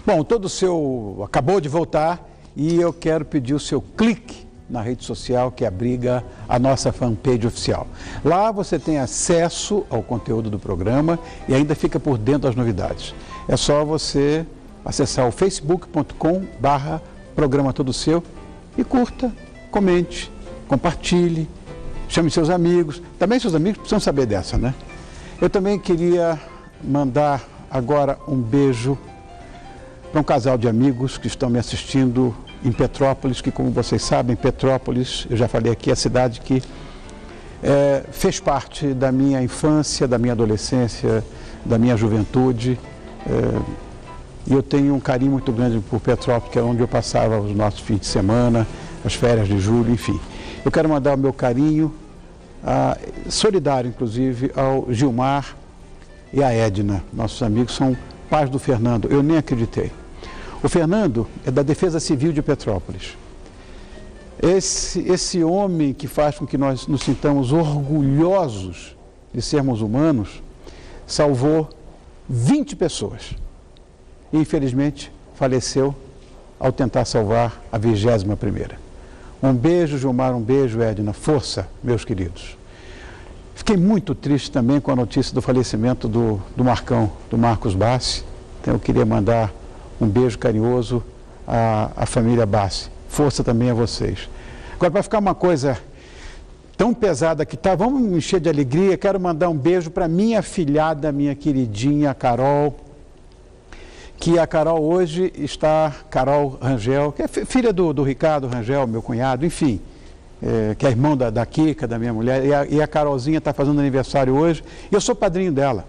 Bom, todo o seu acabou de voltar e eu quero pedir o seu clique na rede social que abriga a nossa fanpage oficial. Lá você tem acesso ao conteúdo do programa e ainda fica por dentro das novidades. É só você acessar o facebook.com/programa todo seu e curta, comente, compartilhe, chame seus amigos. Também seus amigos precisam saber dessa, né? Eu também queria mandar agora um beijo para um casal de amigos que estão me assistindo em Petrópolis, que, como vocês sabem, Petrópolis, eu já falei aqui, é a cidade que fez parte da minha infância, da minha adolescência, da minha juventude. E eu tenho um carinho muito grande por Petrópolis, que é onde eu passava os nossos fins de semana, as férias de julho, enfim. Eu quero mandar o meu carinho, solidário, inclusive, ao Gilmar e à Edna. Nossos amigos são pais do Fernando. Eu nem acreditei. O Fernando é da Defesa Civil de Petrópolis. Esse homem que faz com que nós nos sintamos orgulhosos de sermos humanos, salvou 20 pessoas. E, infelizmente, faleceu ao tentar salvar a 21ª. Um beijo, Gilmar, um beijo, Edna. Força, meus queridos. Fiquei muito triste também com a notícia do falecimento do Marcão, do Marcos Bassi. Então eu queria mandar um beijo carinhoso à família Bassi. Força também a vocês. Agora, para ficar uma coisa tão pesada que tá, vamos me encher de alegria, quero mandar um beijo para minha afilhada, minha queridinha Carol, que a Carol hoje está, Carol Rangel, que é filha do Ricardo Rangel, meu cunhado, enfim, que é irmão da Kika, da minha mulher, e a Carolzinha está fazendo aniversário hoje, e eu sou padrinho dela.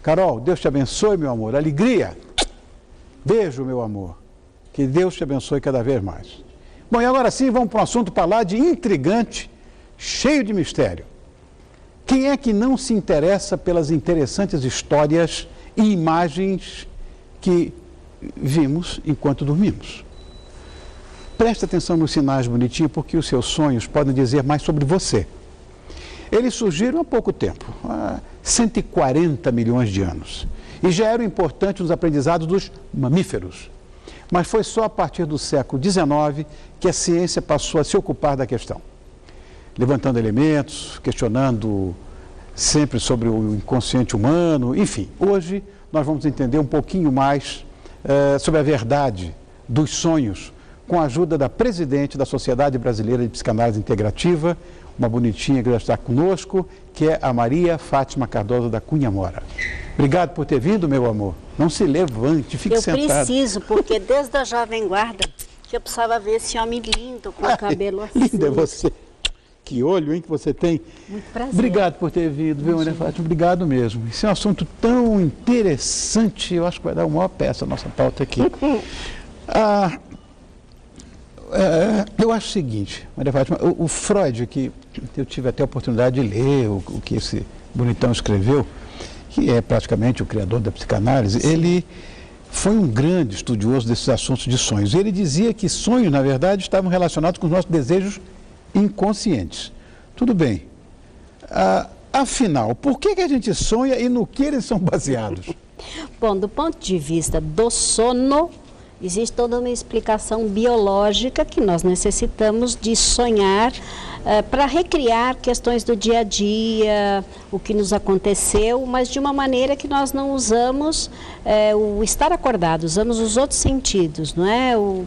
Carol, Deus te abençoe, meu amor, alegria. Beijo, meu amor. Que Deus te abençoe cada vez mais. Bom, e agora sim, vamos para um assunto para lá de intrigante, cheio de mistério. Quem é que não se interessa pelas interessantes histórias e imagens que vimos enquanto dormimos? Preste atenção nos sinais bonitinhos, porque os seus sonhos podem dizer mais sobre você. Eles surgiram há pouco tempo, há 140 milhões de anos. E já eram importantes nos aprendizados dos mamíferos. Mas foi só a partir do século XIX que a ciência passou a se ocupar da questão. Levantando elementos, questionando sempre sobre o inconsciente humano, enfim. Hoje nós vamos entender um pouquinho mais sobre a verdade dos sonhos, com a ajuda da presidente da Sociedade Brasileira de Psicanálise Integrativa, uma bonitinha que já está conosco, que é a Maria Fátima Cardoso da Cunha Mora. Obrigado por ter vindo, meu amor. Não se levante, fique sentado. Eu preciso, porque desde a Jovem Guarda que eu precisava ver esse homem lindo, com o cabelo assim. Linda é você. Que olho, hein, que você tem. Muito prazer. Obrigado por ter vindo, viu, Maria Fátima? Obrigado mesmo. Esse é um assunto tão interessante, eu acho que vai dar uma maior peça a nossa pauta aqui. Eu acho o seguinte, Maria Fátima, o Freud, que eu tive até a oportunidade de ler o que esse bonitão escreveu, que é praticamente o criador da psicanálise, sim, ele foi um grande estudioso desses assuntos de sonhos. Ele dizia que sonhos, na verdade, estavam relacionados com os nossos desejos inconscientes. Tudo bem. Afinal, por que a gente sonha e no que eles são baseados? Bom, do ponto de vista do sono, existe toda uma explicação biológica que nós necessitamos de sonhar para recriar questões do dia a dia, o que nos aconteceu, mas de uma maneira que nós não usamos o estar acordado, usamos os outros sentidos, não é? O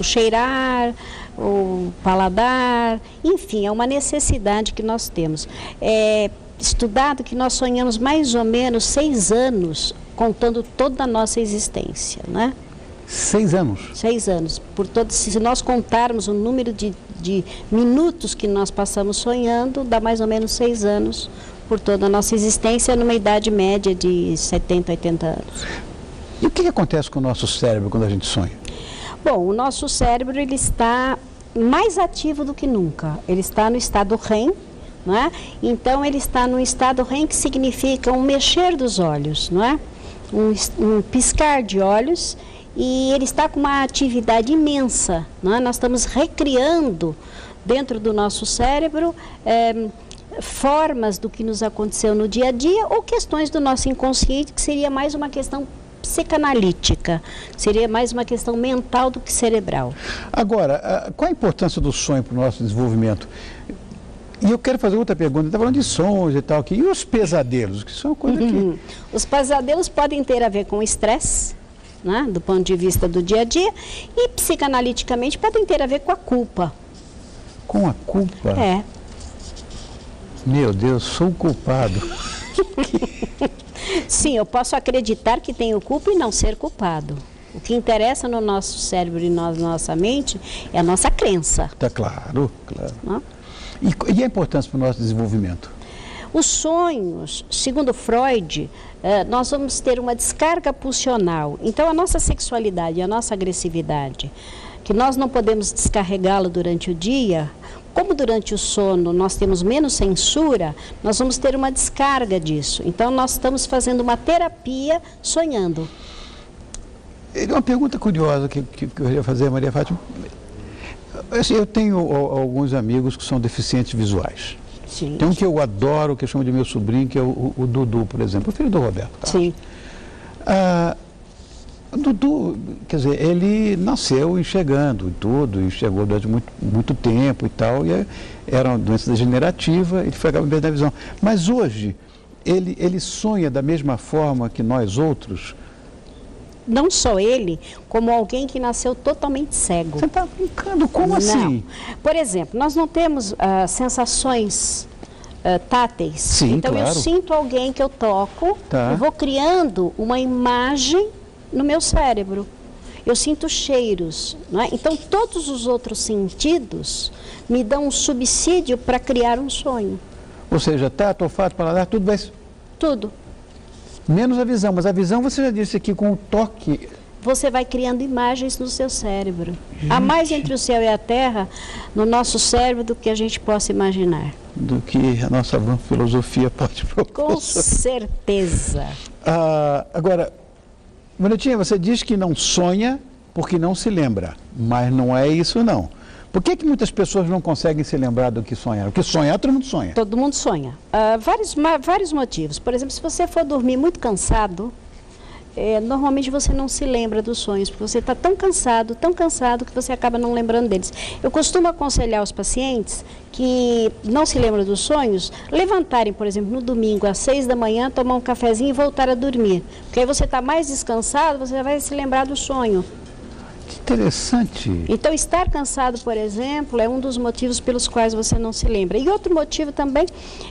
cheirar, o paladar, enfim, é uma necessidade que nós temos. É estudado que nós sonhamos mais ou menos 6 anos, contando toda a nossa existência, não é? 6 anos? 6 anos. Se nós contarmos o número de minutos que nós passamos sonhando, dá mais ou menos 6 anos por toda a nossa existência, numa idade média de 70, 80 anos. E o que acontece com o nosso cérebro quando a gente sonha? Bom, o nosso cérebro ele está mais ativo do que nunca. Ele está no estado REM, não é? Então ele está no estado REM, que significa um mexer dos olhos, não é? Um piscar de olhos. E ele está com uma atividade imensa, não é? Nós estamos recriando dentro do nosso cérebro formas do que nos aconteceu no dia a dia ou questões do nosso inconsciente, que seria mais uma questão psicanalítica. Seria mais uma questão mental do que cerebral. Agora, qual a importância do sonho para o nosso desenvolvimento? E eu quero fazer outra pergunta, está falando de sonhos e tal aqui. E os pesadelos, que são coisa que... Os pesadelos podem ter a ver com estresse, né, do ponto de vista do dia a dia, e psicanaliticamente podem ter a ver com a culpa. Com a culpa? É. Meu Deus, sou culpado. Sim, eu posso acreditar que tenho culpa e não ser culpado. O que interessa no nosso cérebro e na nossa mente é a nossa crença. Tá claro, claro. Não? E a importância para o nosso desenvolvimento? Os sonhos, segundo Freud, nós vamos ter uma descarga pulsional. Então, a nossa sexualidade, a nossa agressividade, que nós não podemos descarregá-la durante o dia, como durante o sono nós temos menos censura, nós vamos ter uma descarga disso. Então, nós estamos fazendo uma terapia sonhando. Uma pergunta curiosa que eu ia fazer, Maria Fátima. Assim, eu tenho alguns amigos que são deficientes visuais. Sim. Tem um que eu adoro, que eu chamo de meu sobrinho, que é o Dudu, por exemplo, o filho do Roberto. Tá? Sim. O Dudu, quer dizer, ele nasceu enxergando e tudo, enxergou durante muito tempo e tal, e era uma doença degenerativa, ele foi acabando perdendo a visão. Mas hoje, ele sonha da mesma forma que nós outros. Não só ele, como alguém que nasceu totalmente cego. Você está brincando? Como assim? Por exemplo, nós não temos sensações táteis. Sim, então claro. eu sinto alguém que eu toco e vou criando uma imagem no meu cérebro. Eu sinto cheiros. Não é? Então todos os outros sentidos me dão um subsídio para criar um sonho. Ou seja, tato, olfato, paladar, tudo vai... Tudo. Menos a visão, mas a visão você já disse aqui com o toque. Você vai criando imagens no seu cérebro. Gente. Há mais entre o céu e a terra no nosso cérebro do que a gente possa imaginar. Do que a nossa filosofia pode propor. Com certeza. Agora, Bonitinha, você diz que não sonha porque não se lembra, mas não é isso não. Por que muitas pessoas não conseguem se lembrar do que sonharam? Porque sonhar, todo mundo sonha. Todo mundo sonha. Vários motivos. Por exemplo, se você for dormir muito cansado, normalmente você não se lembra dos sonhos, porque você está tão cansado que você acaba não lembrando deles. Eu costumo aconselhar os pacientes que não se lembram dos sonhos, levantarem, por exemplo, no domingo às 6 da manhã, tomar um cafezinho e voltar a dormir. Porque aí você está mais descansado, você vai se lembrar do sonho. Interessante. Então, estar cansado, por exemplo, é um dos motivos pelos quais você não se lembra. E outro motivo também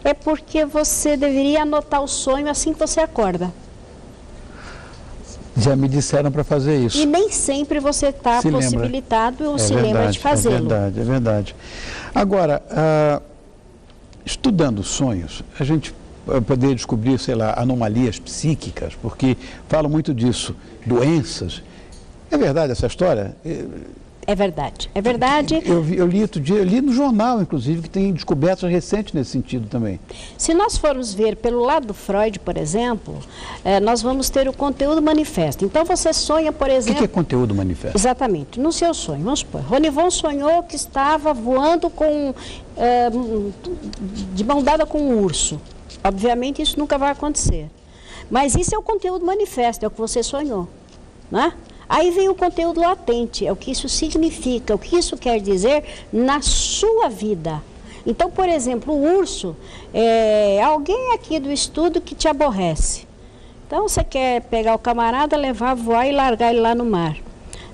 é porque você deveria anotar o sonho assim que você acorda. Já me disseram para fazer isso. E nem sempre você está possibilitado ou se lembra de fazê-lo. É verdade. Agora, estudando sonhos, a gente poderia descobrir, sei lá, anomalias psíquicas, porque falam muito disso, doenças. É verdade essa história? É verdade. É verdade. Eu li outro dia, eu li no jornal, inclusive, que tem descobertas recentes nesse sentido também. Se nós formos ver pelo lado do Freud, por exemplo, nós vamos ter o conteúdo manifesto. Então, você sonha, por exemplo... O que é conteúdo manifesto? Exatamente. No seu sonho, vamos supor, Ronivon sonhou que estava voando de mão dada com um urso. Obviamente, isso nunca vai acontecer. Mas isso é o conteúdo manifesto, é o que você sonhou, né? Aí vem o conteúdo latente, é o que isso significa, o que isso quer dizer na sua vida. Então, por exemplo, o urso é alguém aqui do estudo que te aborrece. Então, você quer pegar o camarada, levar, voar e largar ele lá no mar.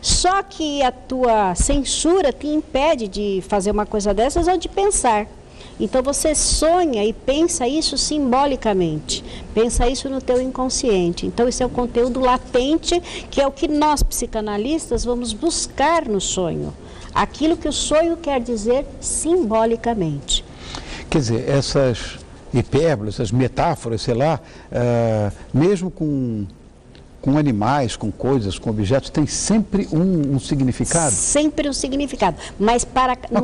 Só que a tua censura te impede de fazer uma coisa dessas ou de pensar. Então você sonha e pensa isso simbolicamente, pensa isso no teu inconsciente. Então esse é o conteúdo latente, que é o que nós psicanalistas vamos buscar no sonho. Aquilo que o sonho quer dizer simbolicamente. Quer dizer, essas hipérboles, essas metáforas, sei lá, mesmo com animais, com coisas, com objetos, tem sempre um significado? Sempre um significado. Mas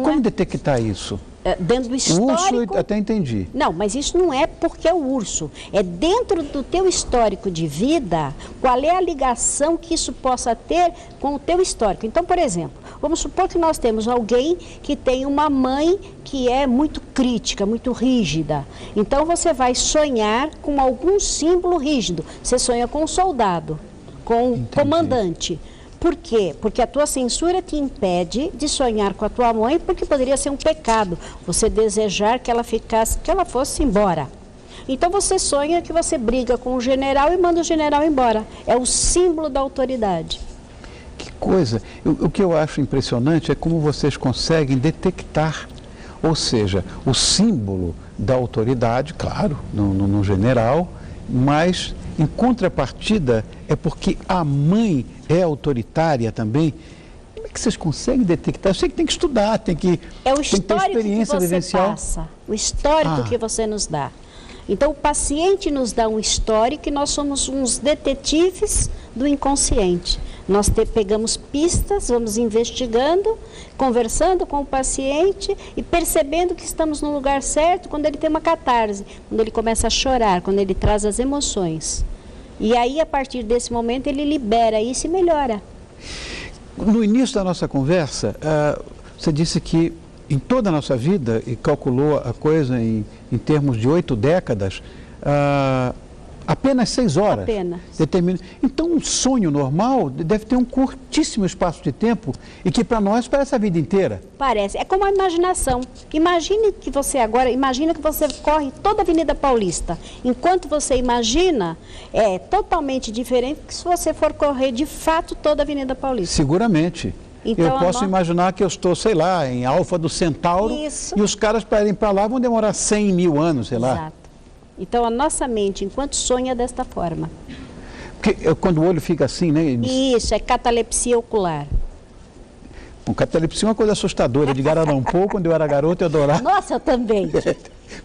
como detectar isso? Dentro do histórico... O urso, até entendi. Não, mas isso não é porque é o urso. É dentro do teu histórico de vida, qual é a ligação que isso possa ter com o teu histórico. Então, por exemplo, vamos supor que nós temos alguém que tem uma mãe que é muito crítica, muito rígida. Então, você vai sonhar com algum símbolo rígido. Você sonha com um soldado. com o comandante. Por quê? Porque a tua censura te impede de sonhar com a tua mãe, porque poderia ser um pecado você desejar que ela ficasse, que ela fosse embora. Então você sonha que você briga com o general e manda o general embora. É o símbolo da autoridade. Que coisa! O que eu acho impressionante é como vocês conseguem detectar, ou seja, o símbolo da autoridade, claro, no general, mas em contrapartida é porque a mãe é autoritária também. Como é que vocês conseguem detectar? Eu sei que tem que estudar, tem que é o ter histórico experiência que você vivencial. passa, o histórico que você nos dá. Então o paciente nos dá um histórico e nós somos uns detetives do inconsciente. Nós pegamos pistas, vamos investigando, conversando com o paciente e percebendo que estamos no lugar certo quando ele tem uma catarse, quando ele começa a chorar, quando ele traz as emoções. E aí, a partir desse momento, ele libera isso e melhora. No início da nossa conversa, você disse que em toda a nossa vida, e calculou a coisa em termos de 8 décadas, apenas 6 horas. Apenas. Então, um sonho normal deve ter um curtíssimo espaço de tempo e que para nós parece a vida inteira. Parece. É como a imaginação. Imagina que você corre toda a Avenida Paulista. Enquanto você imagina, é totalmente diferente que se você for correr de fato toda a Avenida Paulista. Seguramente. Então, eu posso imaginar que eu estou, sei lá, em Alfa do Centauro. Isso. E os caras para irem para lá vão demorar 100 mil anos, sei lá. Exato. Então, a nossa mente, enquanto sonha desta forma. Porque quando o olho fica assim, né? Isso, é catalepsia ocular. Bom, catalepsia é uma coisa assustadora. De Gararampô, quando eu era garoto, eu adorava. Nossa, eu também.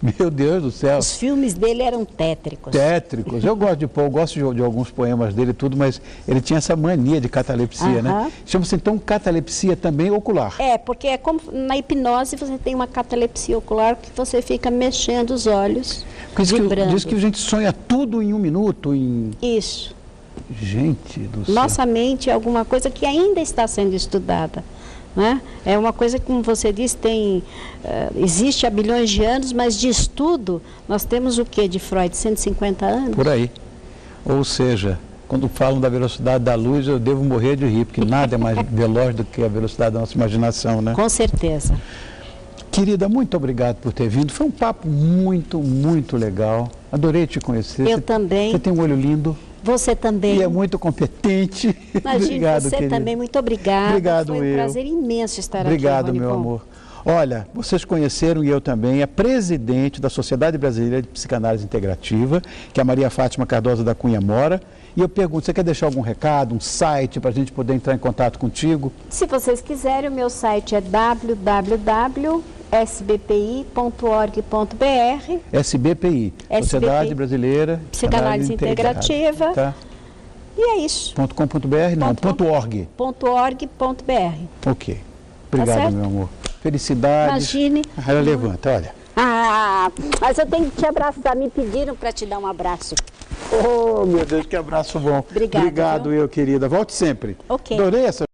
Meu Deus do céu. Os filmes dele eram tétricos. Tétricos. Eu gosto de alguns poemas dele e tudo, mas ele tinha essa mania de catalepsia, né? Chama-se então catalepsia também ocular. É, porque é como na hipnose você tem uma catalepsia ocular que você fica mexendo os olhos, vibrando. Diz que a gente sonha tudo em 1 minuto. Isso. Gente do céu. Nossa mente é alguma coisa que ainda está sendo estudada. Né? É uma coisa que, como você disse, existe há bilhões de anos, mas de estudo, nós temos o que de Freud? 150 anos? Por aí. Ou seja, quando falam da velocidade da luz, eu devo morrer de rir, porque nada é mais veloz do que a velocidade da nossa imaginação, né? Com certeza. Querida, muito obrigado por ter vindo. Foi um papo muito, muito legal. Adorei te conhecer. Eu também. Você tem um olho lindo. Você também. E é muito competente. Imagina, obrigado, você querida. também, muito obrigada. Obrigado, Foi um prazer imenso estar aqui, Obrigado, meu amor. Olha, vocês conheceram e eu também, a presidente da Sociedade Brasileira de Psicanálise Integrativa, que é a Maria Fátima Cardoso da Cunha Mora. E eu pergunto, você quer deixar algum recado, um site para a gente poder entrar em contato contigo? Se vocês quiserem, o meu site é www.sbpi.org.br. SBPI, Sociedade Brasileira de Psicanálise Integrativa. Tá? E é isso. .com.br? Não, .org. .org.br. Ok. Obrigado, meu amor. Felicidades. Imagine. Ela levanta, olha. Mas eu tenho que te abraçar. Me pediram para te dar um abraço. Oh, meu Deus, que abraço bom. Obrigado, querida. Volte sempre. Ok. Adorei essa